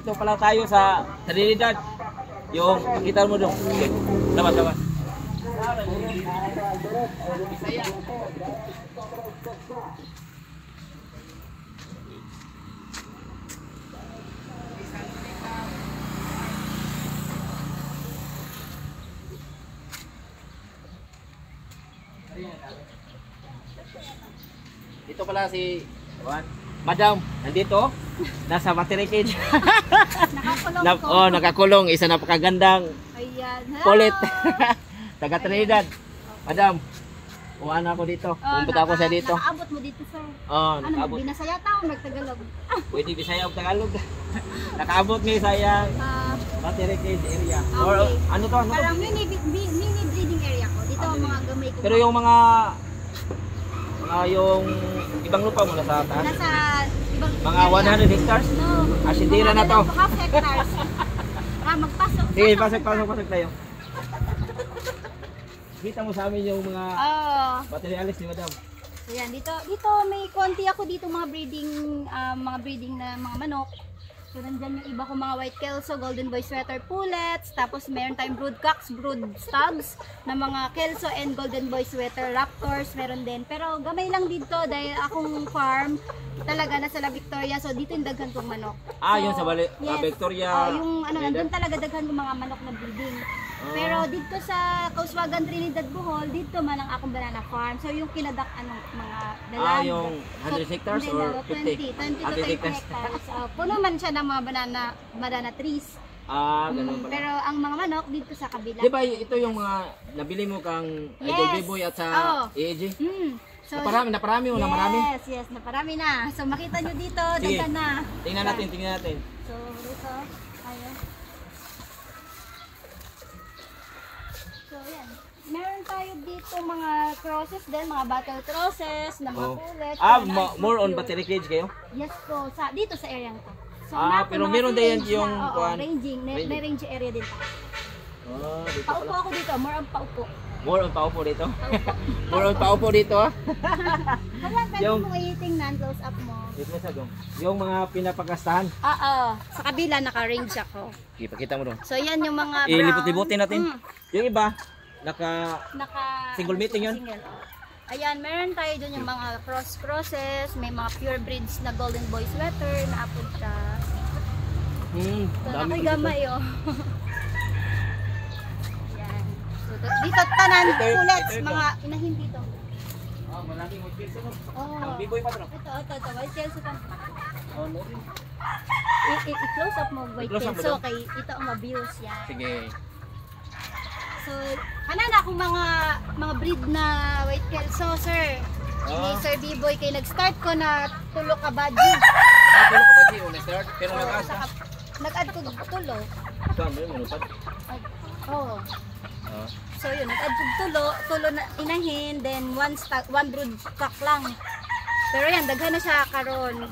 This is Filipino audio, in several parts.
dito pala tayo sa Trinidad. Yung kita mo dong. Okay. Dapat. Ito pala si Madam, nandito nasa battery cage. Nakakulong Nakakulong, isa napakagandang Ayan. kulit. Taga Trinidad. Madam, uwan ako dito. Pumunta ako sa dito. Nakaabot mo dito, sir. Ano, Ano, Binasaya tao, nagtagalog. pwede Bisaya o Tagalog. Nakaabot ngayon sa iyang battery cage area. Or Okay. ano to? Parang mini breeding area ko. Dito ang mga gamay ko. Pero yung mga yung ibang lupa mo nasa taas? Nasa ibang Mga 100 hectares? No. Asindira na to. Half hectares. Magpasok. Sige, pasok tayo. Kita mo sa amin yung mga materialis ni Madam. So yan, dito may konti ako dito mga breeding na mga manok. So nandyan yung iba kong mga white kelso, golden boy sweater pullets, tapos meron tayong brood cocks, brood stugs na mga kelso and golden boy sweater raptors, meron din. Pero gamay lang dito dahil akong farm talaga nasa La Victoria, so dito yung daghan kong manok. So, Yung sa La Victoria. yung nandun talaga daghan kong mga manok na breeding. Pero dito sa Kauswagan, Trinidad, Bohol, dito man ang akong banana farm. So yung kinadak mga dalag. Yung 100 hectares or 50? 20 to 30 hectares. Puno man siya ng mga banana trees. Ganun pala. Pero ang mga manok dito sa kabila. Di ba ito yung mga nabili mo kang Idol Biboy at sa EAG? So, naparami mo na marami? Yes, naparami na. So makita nyo dito, Sige. daghan na. Tingnan natin. So dito, ayun. So yan. Meron tayo dito mga crosses din, mga battle crosses, na mga pullets. More on battery cage kayo? Yes po, dito sa area na to. So, Pero mga meron din range yung ranging, may range area din tayo. Dito Paupo pala. ako dito, more on paupo. More on paupo dito? More on paupo dito Wala, pwede mong itingnan, close up mo. Yung mga pinapagastahan. Sa kabila naka-range ako. Pakita mo doon. So yan yung mga brown. Ilipot-liputin natin. Yung iba, naka single meeting yun? Single. Ayan, meron tayo dun yung mga crosses, may mga pure breeds na golden boy sweater na apod siya. So ako'y gamay Ayan. So dito tanan pullets, mga inahin dito. Malaking white kelso no? Ang biboy pa ito. Ito, white kelso pa. No? I-close up mo white I-close up mo kelso daw? kay ito ang mabuse yan. Sige. So, kanan akong mga breed na white kelso, sir. Ni Sir B-Boy kay nag-start ko na tulo ka badji. Tulo ka ba di? Nag-start? Pero nag-add ka? Nag-add ko tulo. Saan mo yung manupad? So yun, nag-add ko tulo na inahin, then one brood cock lang. Pero yan, daghan na siya karon.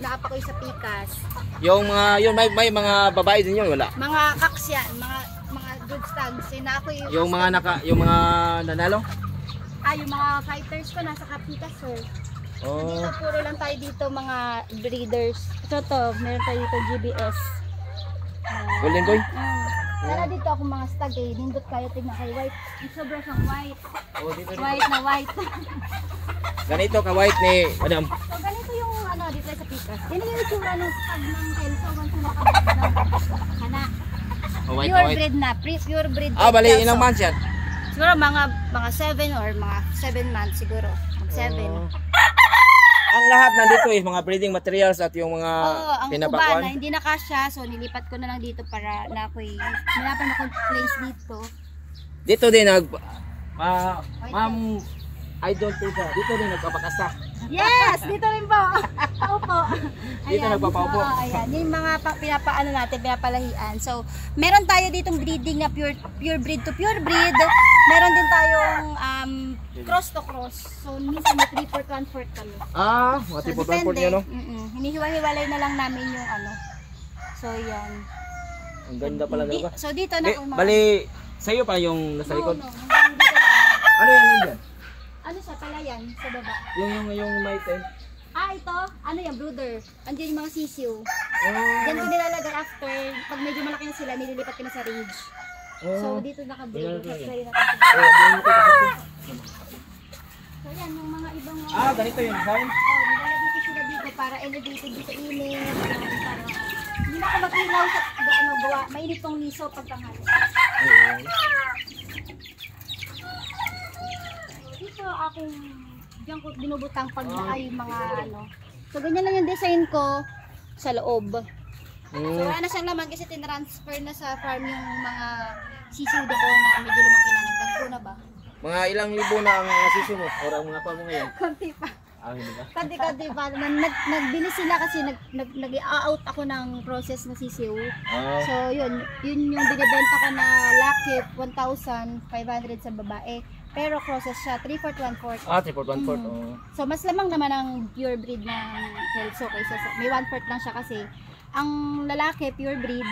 Naapa ko sa pikas. Yung mga, may mga babae din yun, wala? Mga cocks yan, mga brood stags. Yung mga nanalo? Yung mga fighters ko nasa kapikas, sir. Dito puro lang tayo dito mga breeders. Ito, meron tayo dito GBS. Golden boy? Tara dito ako mga stag nindot kayo tignan kay white. Sobra siyang white. Dito. White na white. Ganito ka-white ni Madam. So ganito yung dito sa pikas. Yan yung itsura ng stag ng kelso once na nakabit na. White Pure breed na. Pure breed. Bali, kelso. ilang months yan? Siguro mga 7 or mga 7 months siguro. Mag 7. Ang lahat nandito is mga breeding materials at yung mga ang uban pinapakuan. na hindi na kasya, so nilipat ko na lang dito para na ako'y hanapan akong place dito. Dito din Ma'am Idol Tita, dito din nagpapakasta. Yes, dito rin po. Opo. Dito nagpapaupo. Ayan, yung mga pinapaano natin, pinapalahian. So, meron tayo ditong breeding na pure breed to pure breed. Meron din tayong cross to cross. So, minsan may 3-4 1/4 kami. Mga tipo transport nyo, no? Hinihiwa-hiwalay na lang namin yung So, yan. Ang ganda pala talaga. So, dito na kung Bali, sa'yo pa yung nasa likod. No, dito lang. Ano yan nandyan? Ano siya, palayan sa baba. Yung may tent. Ito, ano yan, brooder. Andiyan yung mga sisiw. Diyan ko nilalagay after, pag medyo malaki na sila, nililipat ko na sa ridge. So, dito naka-breed. So, yan, yung mga ibang mga... Ganito yung design? Nilalagay ko sila dito para elevated dito init. Para hindi na ako mag-ilaw sa gawa. Mainit tong liso pagtanghali. Dito aking diyan ko binubutang pag ay mga ano. So ganyan lang yung design ko sa loob. So wala na siyang laman kasi tinransfer na sa farm yung mga sisiw ko na medyo lumaki na. Nagtagpo na ba? Mga ilang libo na ang sisiw mo? O ang mga pa mo ngayon? Konti pa. Hindi ba? Konti pa. Nagbili sila kasi nag-out ako ng process na sisiw. So yun yung binibenta ko na lucky 1,500 sa babae. Pero process siya 3/4, 1/4. 3/4, 1/4. So mas lamang naman ang pure breed ng Kelso kaysa sa may 1/4 lang siya kasi ang lalaki pure breed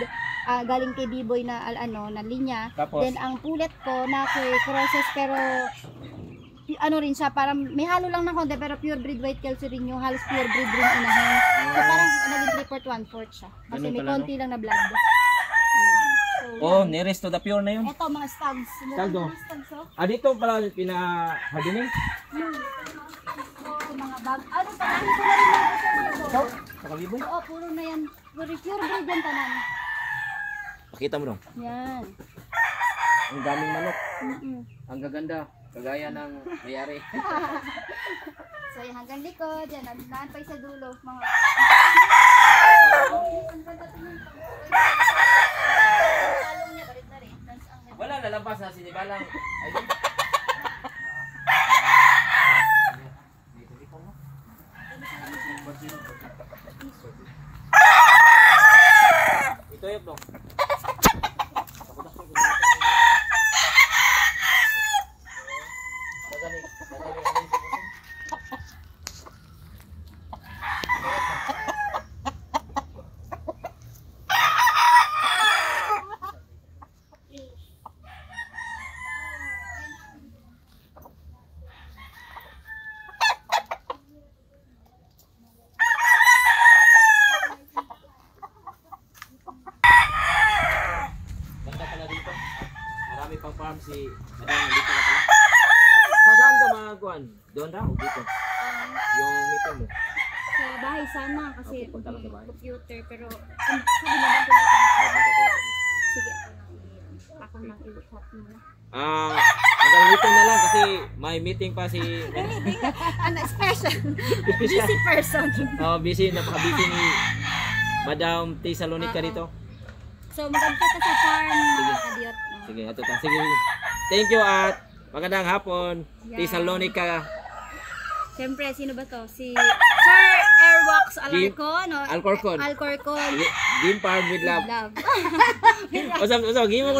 galing kay B-boy na na linya. Tapos? Then ang pulet ko na process pero ano rin siya, parang may halo lang ng konti pero pure breed white Kelso rin yung halos pure breed rin inahin. So parang naging 3/4, 1/4 siya. Kasi Ganun may pala, konti lang na blood. Nearest to the pure na yun? Ito mga stags. Stag, oh. Mga stags, oh. Dito pala pina-hardening? Mga bag. Ano pa namin ko na rin mga gusto So, sa kalibo? Oo, puro na yan. Pure breed yan tanan. Pakita mo dong. Yan. Ang daming manok. Ang gaganda. Kagaya ng mayari. So yan hanggang likod. Yan, nandaan pa sa dulo. Mga... Talong niya, balit na rin. Wala, lalabas na sinibalang. Ito yun dong. Marami pang farm si Madam, dito ka pala. Saan ka magaguan? Doon raw, dito. Yung meeting mo. Sa bahay sana kasi Punta lang sa bahay. computer pero sabi na ba punta sige ako nang i-chat mo na. Hanggang dito na lang kasi may meeting pa si Ano special busy person. Busy, napaka-busy ni Madam T. Salonica dito. So maganda ka sa farm mga kadiyot. Sige, ato ta. Sige. Thank you at magandang hapon. T. Salonica. Siyempre, sino ba to? Si Sir Airwax Alarcon. Alcorcon. Alcorcon. Game farm with love. Love. Usap, game mo.